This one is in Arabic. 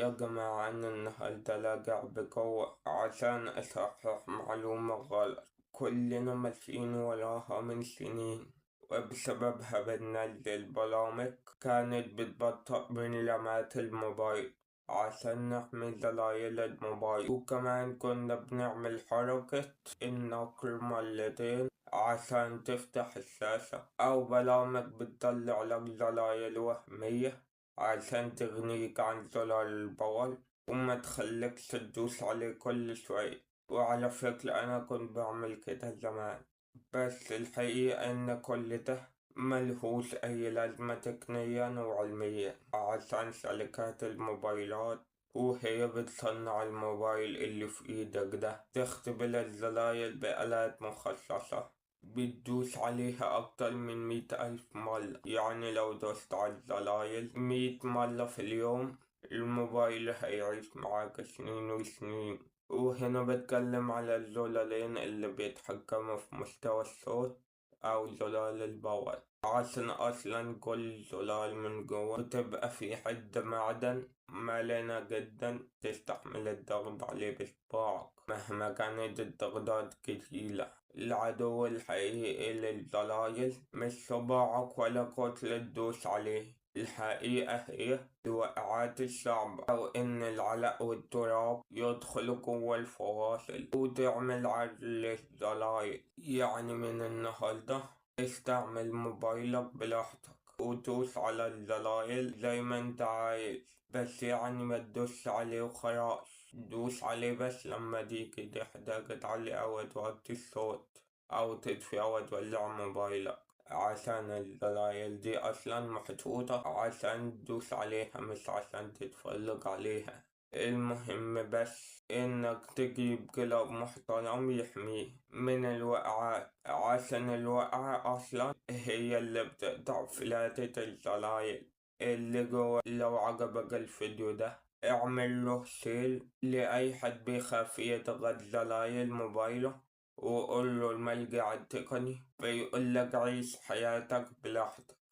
يا جماعة أنا النهاردة راجع بقوة عشان أصحح معلومة غلط كلنا ماشيين وراها من سنين، وبسببها بننزل برامج كانت بتبطئ من لمعات الموبايل عشان نحمي زراير الموبايل، وكمان كنا بنعمل حركة النقر مرتين عشان تفتح الشاشة، أو برامج بتطلع لك زراير وهمية عشان تغنيك عن زرار الباور وما تخليكش تدوس عليه كل شوي. وعلى فكرة أنا كنت بعمل كده زمان، بس الحقيقة إن كل ده ملهوش أي لازمة تقنيا وعلميا، عشان شركات الموبايلات وهي بتصنع الموبايل اللي في ايدك ده تختبر الزراير بآلات مخصصة بتدوس عليها أكتر من 100,000 مرة. يعني لو دوست على الزراير 100 مرة في اليوم الموبايل هيعيش معاك سنين وسنين. وهنا بتكلم على الزرارين اللي بيتحكموا في مستوى الصوت أو زرار الباور، عشان أصلا كل زرار من جوا بتبقى في حدة معدن مليانة جدا تستحمل الضغط عليه بصباعك مهما كانت الضغطات كتيرة. العدو الحقيقي للزراير مش صباعك ولا كتلة تدوس عليه، الحقيقة هي الوقعات الصعبة، أو إن العلق والتراب يدخلوا جوا الفواصل وتعمل عزل للزراير. يعني من النهاردة استعمل موبايلك براحتك ودوس على الزراير زي ما انت عايز، بس يعني ما تدوس عليه وخلاص، دوس عليه بس لما تيجي تحتاج تعلي أو توطي الصوت أو تطفي أو تولع موبايلك، عشان الزراير دي أصلا محطوطة عشان تدوس عليها مش عشان تتفرج عليها. المهم بس إنك تجيب جلاب محترم يحميه من الوقعات، عشان الوقعة أصلا هي اللي بتقطع فلاتة الزراير اللي جوا. لو عجبك الفيديو ده اعمل له شير لأي حد بيخاف يضغط زراير موبايله، وقول له الملجأ التقني بيقولك عيش حياتك براحتك.